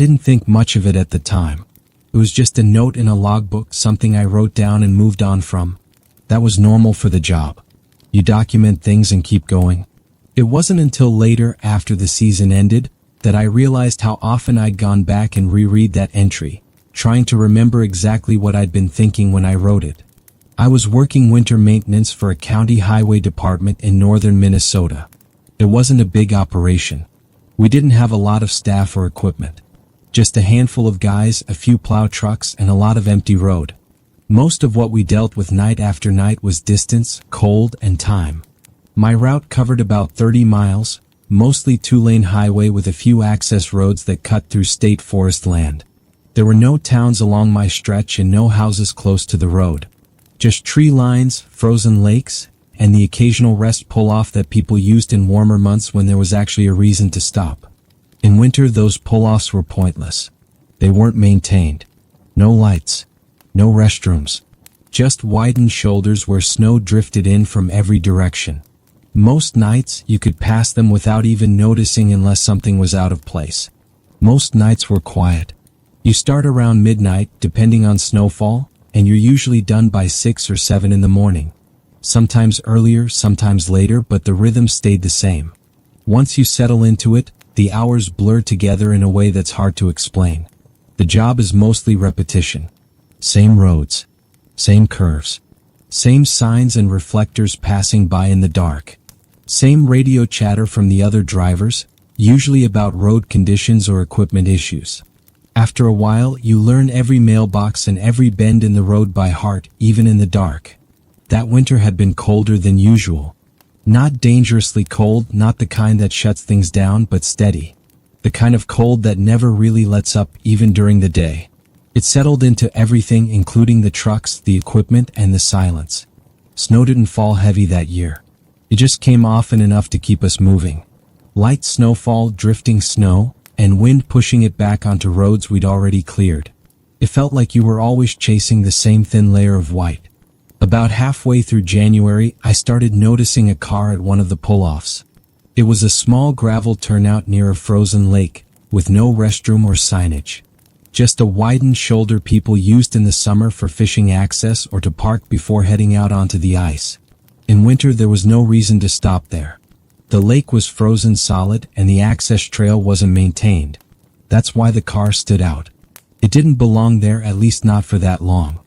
didn't think much of it at the time. It was just a note in a logbook, something I wrote down and moved on from. That was normal for the job. You document things and keep going. It wasn't until later, after the season ended, that I realized how often I'd gone back and reread that entry, trying to remember exactly what I'd been thinking when I wrote it. I was working winter maintenance for a county highway department in northern Minnesota. It wasn't a big operation. We didn't have a lot of staff or equipment. Just a handful of guys, a few plow trucks, and a lot of empty road. Most of what we dealt with night after night was distance, cold, and time. My route covered about 30 miles, mostly two-lane highway with a few access roads that cut through state forest land. There were no towns along my stretch and no houses close to the road. Just tree lines, frozen lakes, and the occasional rest pull-off that people used in warmer months when there was actually a reason to stop. In winter, those pull-offs were pointless. They weren't maintained. No lights. No restrooms. Just widened shoulders where snow drifted in from every direction. Most nights, you could pass them without even noticing unless something was out of place. Most nights were quiet. You start around midnight, depending on snowfall, and you're usually done by 6 or 7 in the morning. Sometimes earlier, sometimes later, but the rhythm stayed the same. Once you settle into it, the hours blur together in a way that's hard to explain. The job is mostly repetition. Same roads. Same curves. Same signs and reflectors passing by in the dark. Same radio chatter from the other drivers, usually about road conditions or equipment issues. After a while, you learn every mailbox and every bend in the road by heart, even in the dark. That winter had been colder than usual. Not dangerously cold, not the kind that shuts things down, but steady. The kind of cold that never really lets up, even during the day. It settled into everything, including the trucks, the equipment, and the silence. Snow didn't fall heavy that year. It just came often enough to keep us moving. Light snowfall, drifting snow, and wind pushing it back onto roads we'd already cleared. It felt like you were always chasing the same thin layer of white. About halfway through January, I started noticing a car at one of the pull-offs. It was a small gravel turnout near a frozen lake, with no restroom or signage. Just a widened shoulder people used in the summer for fishing access or to park before heading out onto the ice. In winter, there was no reason to stop there. The lake was frozen solid and the access trail wasn't maintained. That's why the car stood out. It didn't belong there, at least not for that long.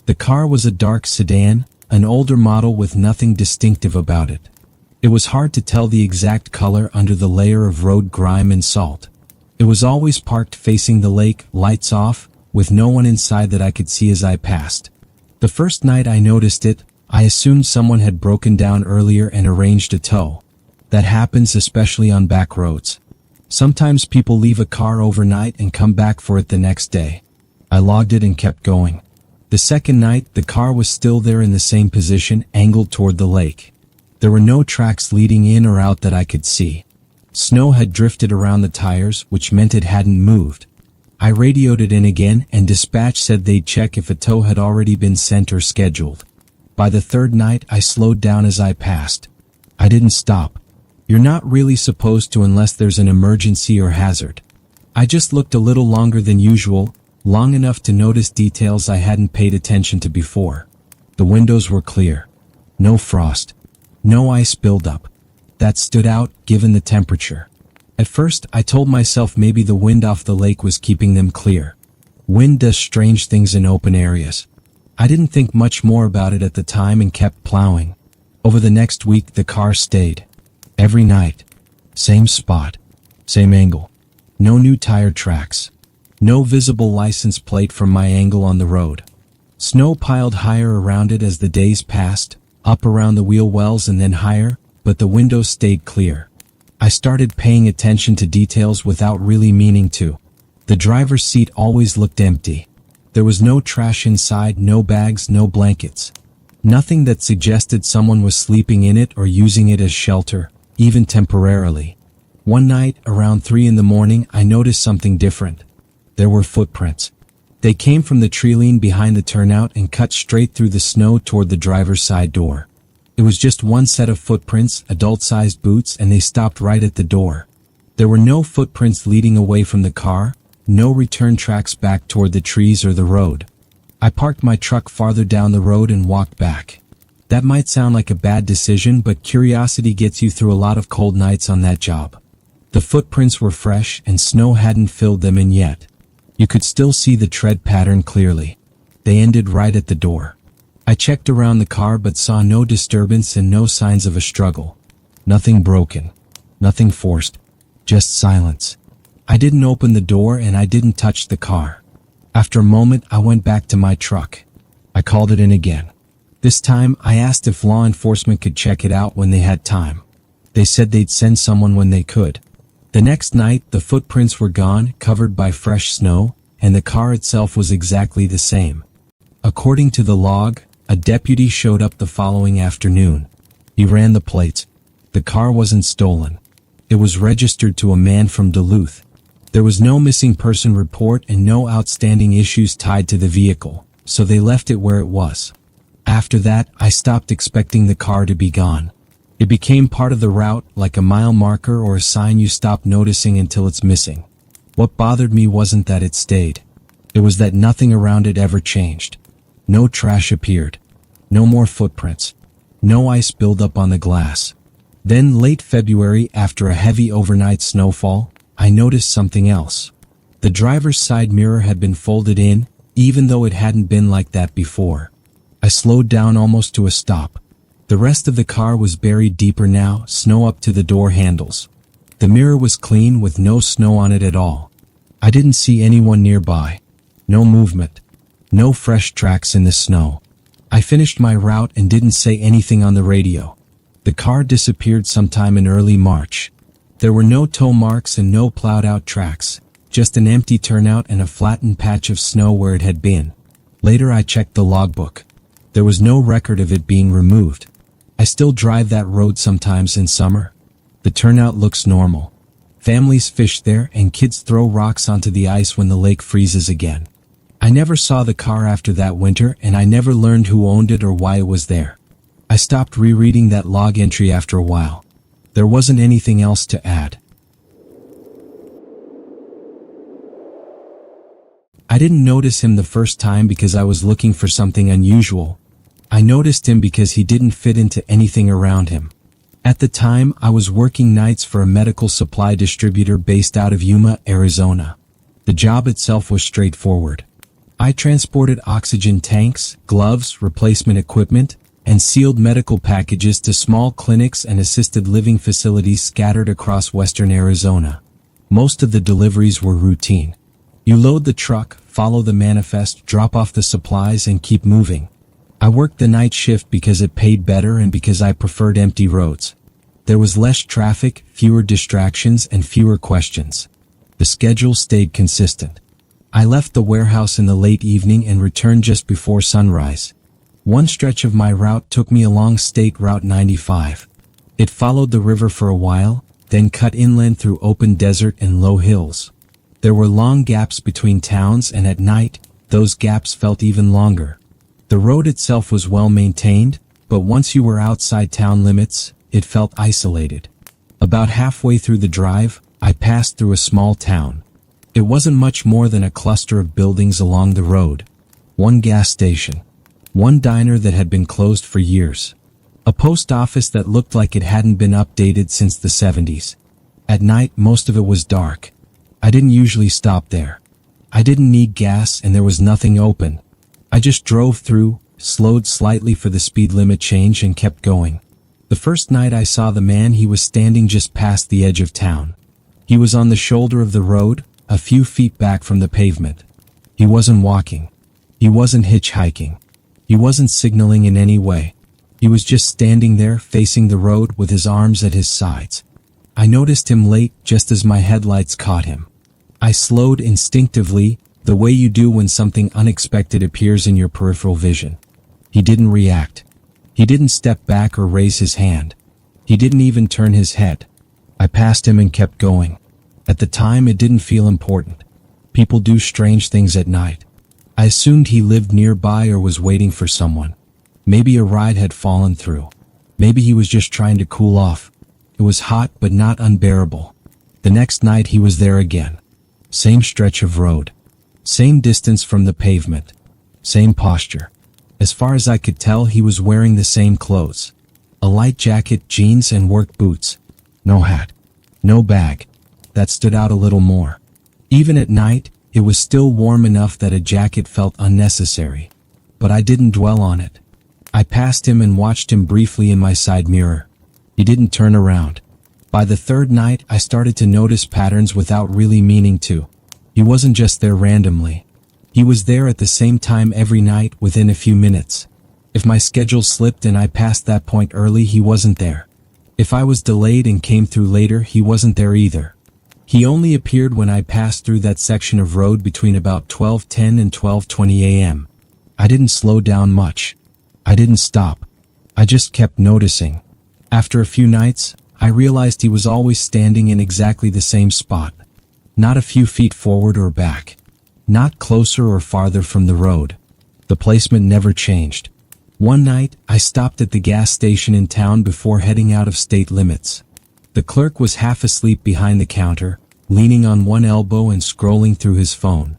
The car was a dark sedan, an older model with nothing distinctive about it. It was hard to tell the exact color under the layer of road grime and salt. It was always parked facing the lake, lights off, with no one inside that I could see as I passed. The first night I noticed it, I assumed someone had broken down earlier and arranged a tow. That happens especially on back roads. Sometimes people leave a car overnight and come back for it the next day. I logged it and kept going. The second night, the car was still there in the same position, angled toward the lake. There were no tracks leading in or out that I could see. Snow had drifted around the tires, which meant it hadn't moved. I radioed it in again, and dispatch said they'd check if a tow had already been sent or scheduled. By the third night, I slowed down as I passed. I didn't stop. You're not really supposed to unless there's an emergency or hazard. I just looked a little longer than usual, long enough to notice details I hadn't paid attention to before. The windows were clear. No frost. No ice buildup. That stood out, given the temperature. At first, I told myself maybe the wind off the lake was keeping them clear. Wind does strange things in open areas. I didn't think much more about it at the time and kept plowing. Over the next week, the car stayed. Every night. Same spot. Same angle. No new tire tracks. No visible license plate from my angle on the road. Snow piled higher around it as the days passed, up around the wheel wells and then higher, but the windows stayed clear. I started paying attention to details without really meaning to. The driver's seat always looked empty. There was no trash inside, no bags, no blankets. Nothing that suggested someone was sleeping in it or using it as shelter, even temporarily. One night, around 3 in the morning, I noticed something different. There were footprints. They came from the tree-line behind the turnout and cut straight through the snow toward the driver's side door. It was just one set of footprints, adult-sized boots, and they stopped right at the door. There were no footprints leading away from the car, no return tracks back toward the trees or the road. I parked my truck farther down the road and walked back. That might sound like a bad decision, but curiosity gets you through a lot of cold nights on that job. The footprints were fresh and snow hadn't filled them in yet. You could still see the tread pattern clearly. They ended right at the door. I checked around the car but saw no disturbance and no signs of a struggle. Nothing broken. Nothing forced. Just silence. I didn't open the door and I didn't touch the car. After a moment, I went back to my truck. I called it in again. This time, I asked if law enforcement could check it out when they had time. They said they'd send someone when they could. The next night, the footprints were gone, covered by fresh snow, and the car itself was exactly the same. According to the log, a deputy showed up the following afternoon. He ran the plates. The car wasn't stolen. It was registered to a man from Duluth. There was no missing person report and no outstanding issues tied to the vehicle, so they left it where it was. After that, I stopped expecting the car to be gone. It became part of the route, like a mile marker or a sign you stop noticing until it's missing. What bothered me wasn't that it stayed. It was that nothing around it ever changed. No trash appeared. No more footprints. No ice buildup on the glass. Then, late February, after a heavy overnight snowfall, I noticed something else. The driver's side mirror had been folded in, even though it hadn't been like that before. I slowed down almost to a stop. The rest of the car was buried deeper now, snow up to the door handles. The mirror was clean with no snow on it at all. I didn't see anyone nearby. No movement. No fresh tracks in the snow. I finished my route and didn't say anything on the radio. The car disappeared sometime in early March. There were no tow marks and no plowed out tracks, just an empty turnout and a flattened patch of snow where it had been. Later I checked the logbook. There was no record of it being removed. I still drive that road sometimes in summer. The turnout looks normal. Families fish there and kids throw rocks onto the ice when the lake freezes again. I never saw the car after that winter and I never learned who owned it or why it was there. I stopped rereading that log entry after a while. There wasn't anything else to add. I didn't notice him the first time because I was looking for something unusual. I noticed him because he didn't fit into anything around him. At the time, I was working nights for a medical supply distributor based out of Yuma, Arizona. The job itself was straightforward. I transported oxygen tanks, gloves, replacement equipment, and sealed medical packages to small clinics and assisted living facilities scattered across western Arizona. Most of the deliveries were routine. You load the truck, follow the manifest, drop off the supplies, and keep moving. I worked the night shift because it paid better and because I preferred empty roads. There was less traffic, fewer distractions, and fewer questions. The schedule stayed consistent. I left the warehouse in the late evening and returned just before sunrise. One stretch of my route took me along State Route 95. It followed the river for a while, then cut inland through open desert and low hills. There were long gaps between towns, and at night, those gaps felt even longer. The road itself was well maintained, but once you were outside town limits, it felt isolated. About halfway through the drive, I passed through a small town. It wasn't much more than a cluster of buildings along the road. One gas station. One diner that had been closed for years. A post office that looked like it hadn't been updated since the 70s. At night, most of it was dark. I didn't usually stop there. I didn't need gas and there was nothing open. I just drove through, slowed slightly for the speed limit change and kept going. The first night I saw the man, he was standing just past the edge of town. He was on the shoulder of the road, a few feet back from the pavement. He wasn't walking. He wasn't hitchhiking. He wasn't signaling in any way. He was just standing there facing the road with his arms at his sides. I noticed him late just as my headlights caught him. I slowed instinctively, the way you do when something unexpected appears in your peripheral vision. He didn't react. He didn't step back or raise his hand. He didn't even turn his head. I passed him and kept going. At the time, it didn't feel important. People do strange things at night. I assumed he lived nearby or was waiting for someone. Maybe a ride had fallen through. Maybe he was just trying to cool off. It was hot but not unbearable. The next night he was there again. Same stretch of road. Same distance from the pavement. Same posture. As far as I could tell, he was wearing the same clothes. A light jacket, jeans, and work boots. No hat. No bag. That stood out a little more. Even at night, it was still warm enough that a jacket felt unnecessary. But I didn't dwell on it. I passed him and watched him briefly in my side mirror. He didn't turn around. By the third night, I started to notice patterns without really meaning to. He wasn't just there randomly. He was there at the same time every night within a few minutes. If my schedule slipped and I passed that point early, he wasn't there. If I was delayed and came through later, he wasn't there either. He only appeared when I passed through that section of road between about 12:10 and 12:20 a.m. I didn't slow down much. I didn't stop. I just kept noticing. After a few nights, I realized he was always standing in exactly the same spot. Not a few feet forward or back. Not closer or farther from the road. The placement never changed. One night, I stopped at the gas station in town before heading out of state limits. The clerk was half asleep behind the counter, leaning on one elbow and scrolling through his phone.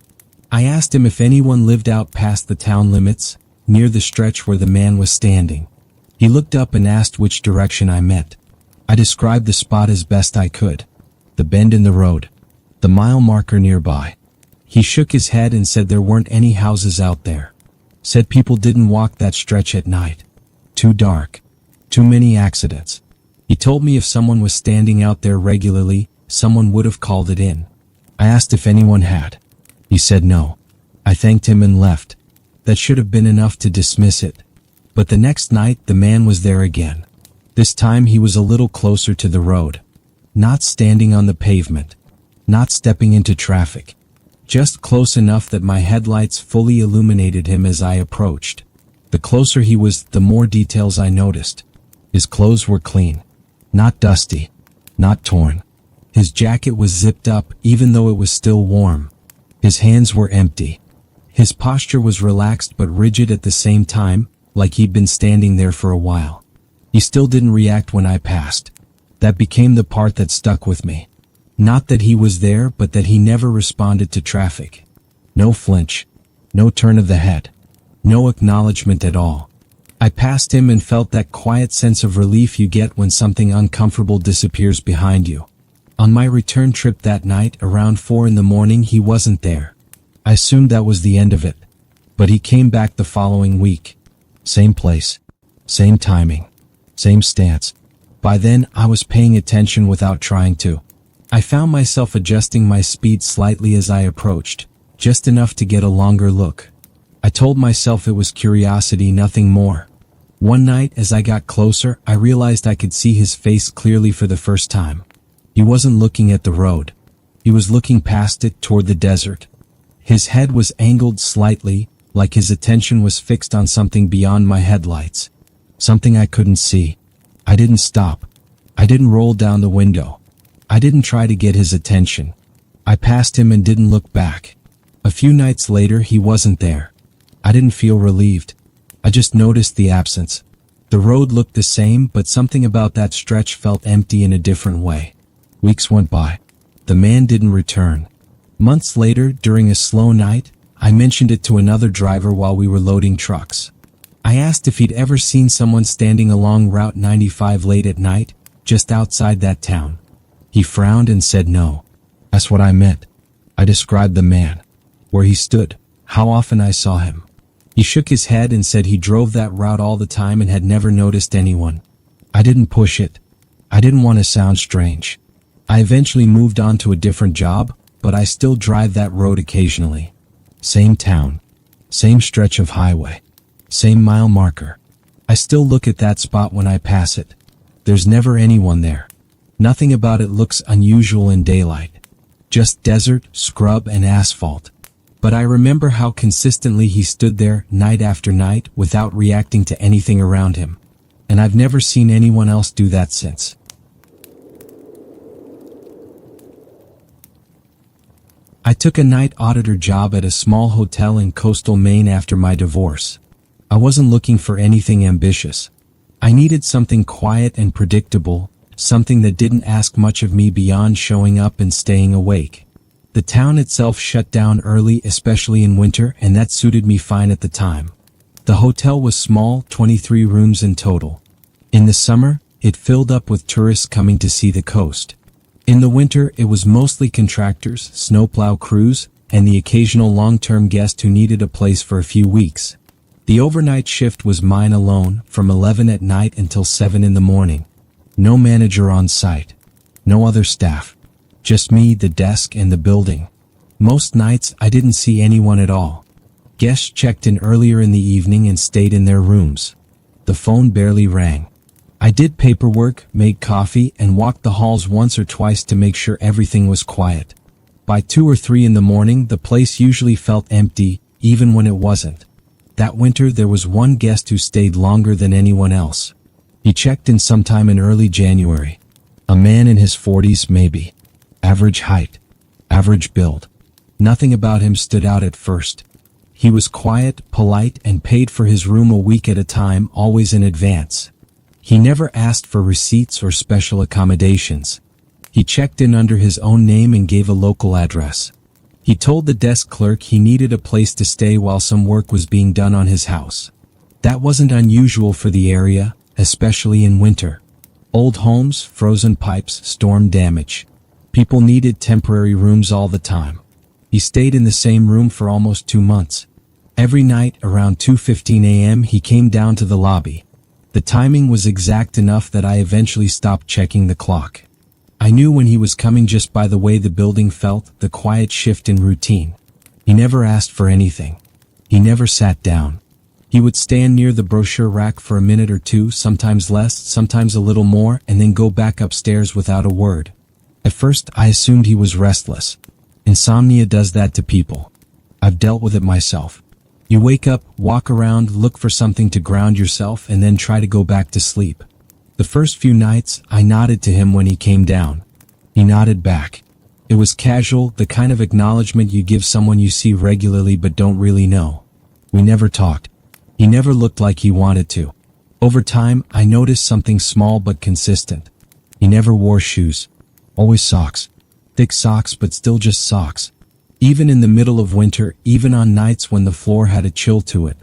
I asked him if anyone lived out past the town limits, near the stretch where the man was standing. He looked up and asked which direction I meant. I described the spot as best I could. The bend in the road. The mile marker nearby. He shook his head and said there weren't any houses out there. Said people didn't walk that stretch at night. Too dark. Too many accidents. He told me if someone was standing out there regularly, someone would have called it in. I asked if anyone had. He said no. I thanked him and left. That should have been enough to dismiss it. But the next night, the man was there again. This time he was a little closer to the road. Not standing on the pavement. Not stepping into traffic. Just close enough that my headlights fully illuminated him as I approached. The closer he was, the more details I noticed. His clothes were clean. Not dusty. Not torn. His jacket was zipped up even though it was still warm. His hands were empty. His posture was relaxed but rigid at the same time, like he'd been standing there for a while. He still didn't react when I passed. That became the part that stuck with me. Not that he was there, but that he never responded to traffic. No flinch. No turn of the head. No acknowledgement at all. I passed him and felt that quiet sense of relief you get when something uncomfortable disappears behind you. On my return trip that night, around 4 in the morning, he wasn't there. I assumed that was the end of it. But he came back the following week. Same place. Same timing. Same stance. By then, I was paying attention without trying to. I found myself adjusting my speed slightly as I approached, just enough to get a longer look. I told myself it was curiosity, nothing more. One night, as I got closer, I realized I could see his face clearly for the first time. He wasn't looking at the road. He was looking past it toward the desert. His head was angled slightly, like his attention was fixed on something beyond my headlights. Something I couldn't see. I didn't stop. I didn't roll down the window. I didn't try to get his attention. I passed him and didn't look back. A few nights later, he wasn't there. I didn't feel relieved. I just noticed the absence. The road looked the same, but something about that stretch felt empty in a different way. Weeks went by. The man didn't return. Months later, during a slow night, I mentioned it to another driver while we were loading trucks. I asked if he'd ever seen someone standing along Route 95 late at night, just outside that town. He frowned and said no. That's what I meant. I described the man. Where he stood. How often I saw him. He shook his head and said he drove that route all the time and had never noticed anyone. I didn't push it. I didn't want to sound strange. I eventually moved on to a different job, but I still drive that road occasionally. Same town. Same stretch of highway. Same mile marker. I still look at that spot when I pass it. There's never anyone there. Nothing about it looks unusual in daylight. Just desert, scrub, and asphalt. But I remember how consistently he stood there night after night without reacting to anything around him. And I've never seen anyone else do that since. I took a night auditor job at a small hotel in coastal Maine after my divorce. I wasn't looking for anything ambitious. I needed something quiet and predictable, something that didn't ask much of me beyond showing up and staying awake. The town itself shut down early, especially in winter, and that suited me fine at the time. The hotel was small, 23 rooms in total. In the summer, it filled up with tourists coming to see the coast. In the winter, it was mostly contractors, snowplow crews, and the occasional long-term guest who needed a place for a few weeks. The overnight shift was mine alone, from 11 at night until 7 in the morning. No manager on site. No other staff. Just me, the desk, and the building. Most nights, I didn't see anyone at all. Guests checked in earlier in the evening and stayed in their rooms. The phone barely rang. I did paperwork, made coffee, and walked the halls once or twice to make sure everything was quiet. By 2 or 3 in the morning, the place usually felt empty, even when it wasn't. That winter, there was one guest who stayed longer than anyone else. He checked in sometime in early January. A man in his 40s, maybe. Average height. Average build. Nothing about him stood out at first. He was quiet, polite, and paid for his room a week at a time, always in advance. He never asked for receipts or special accommodations. He checked in under his own name and gave a local address. He told the desk clerk he needed a place to stay while some work was being done on his house. That wasn't unusual for the area, especially in winter. Old homes, frozen pipes, storm damage. People needed temporary rooms all the time. He stayed in the same room for almost 2 months. Every night, around 2:15 a.m., he came down to the lobby. The timing was exact enough that I eventually stopped checking the clock. I knew when he was coming just by the way the building felt, the quiet shift in routine. He never asked for anything. He never sat down. He would stand near the brochure rack for a minute or two, sometimes less, sometimes a little more, and then go back upstairs without a word. At first, I assumed he was restless. Insomnia does that to people. I've dealt with it myself. You wake up, walk around, look for something to ground yourself, and then try to go back to sleep. The first few nights, I nodded to him when he came down. He nodded back. It was casual, the kind of acknowledgement you give someone you see regularly but don't really know. We never talked. He never looked like he wanted to. Over time, I noticed something small but consistent. He never wore shoes. Always socks. Thick socks, but still just socks. Even in the middle of winter, even on nights when the floor had a chill to it.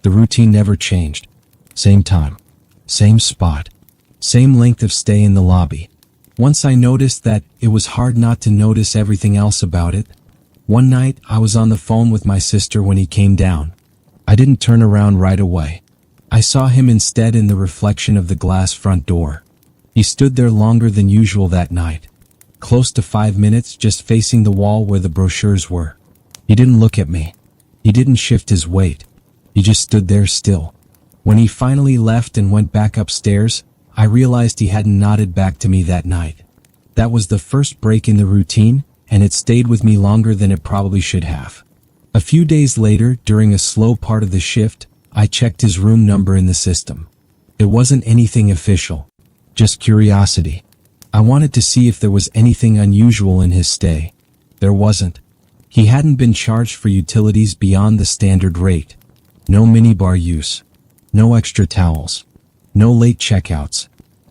The routine never changed. Same time. Same spot. Same length of stay in the lobby. Once I noticed that, it was hard not to notice everything else about it. One night, I was on the phone with my sister when he came down. I didn't turn around right away. I saw him instead in the reflection of the glass front door. He stood there longer than usual that night. Close to 5 minutes, just facing the wall where the brochures were. He didn't look at me. He didn't shift his weight. He just stood there still. When he finally left and went back upstairs, I realized he hadn't nodded back to me that night. That was the first break in the routine, and it stayed with me longer than it probably should have. A few days later, during a slow part of the shift, I checked his room number in the system. It wasn't anything official. Just curiosity. I wanted to see if there was anything unusual in his stay. There wasn't. He hadn't been charged for utilities beyond the standard rate. No minibar use. No extra towels. No late checkouts.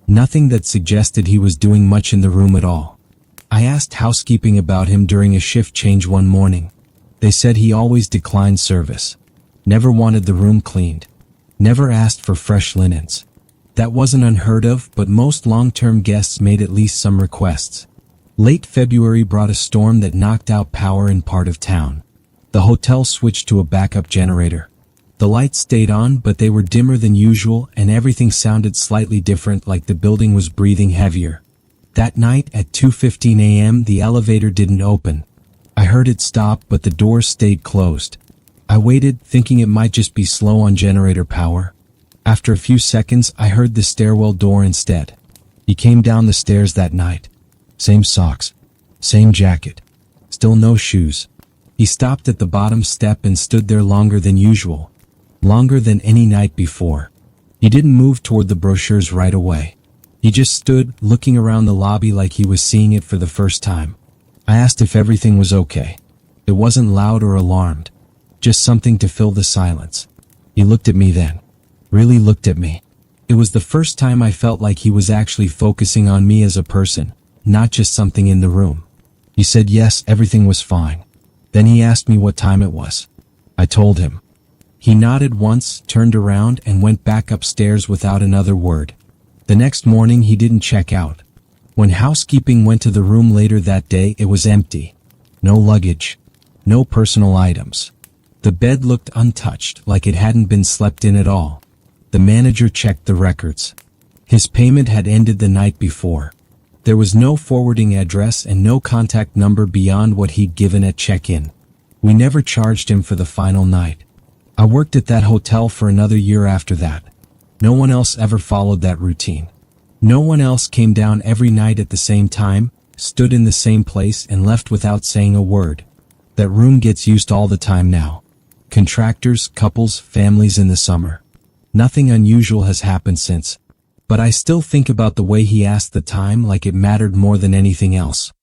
Nothing that suggested he was doing much in the room at all. I asked housekeeping about him during a shift change one morning. They said he always declined service. Never wanted the room cleaned. Never asked for fresh linens. That wasn't unheard of, but most long-term guests made at least some requests. Late February brought a storm that knocked out power in part of town. The hotel switched to a backup generator. The lights stayed on, but they were dimmer than usual, and everything sounded slightly different, like the building was breathing heavier. That night at 2:15 a.m., the elevator didn't open. I heard it stop, but the doors stayed closed. I waited, thinking it might just be slow on generator power. After a few seconds, I heard the stairwell door instead. He came down the stairs that night. Same socks. Same jacket. Still no shoes. He stopped at the bottom step and stood there longer than usual. Longer than any night before. He didn't move toward the brochures right away. He just stood, looking around the lobby like he was seeing it for the first time. I asked if everything was okay. It wasn't loud or alarmed. Just something to fill the silence. He looked at me then. Really looked at me. It was the first time I felt like he was actually focusing on me as a person, not just something in the room. He He said yes, everything was fine. Then he asked me what time it was. I told him. He nodded once, turned around, and went back upstairs without another word. The next morning he didn't check out. When housekeeping went to the room later that day, it was empty. No luggage. No personal items. The bed looked untouched, like it hadn't been slept in at all. The manager checked the records. His payment had ended the night before. There was no forwarding address and no contact number beyond what he'd given at check-in. We never charged him for the final night. I worked at that hotel for another year after that. No one else ever followed that routine. No one else came down every night at the same time, stood in the same place, and left without saying a word. That room gets used all the time now. Contractors, couples, families in the summer. Nothing unusual has happened since. But I still think about the way he asked the time like it mattered more than anything else.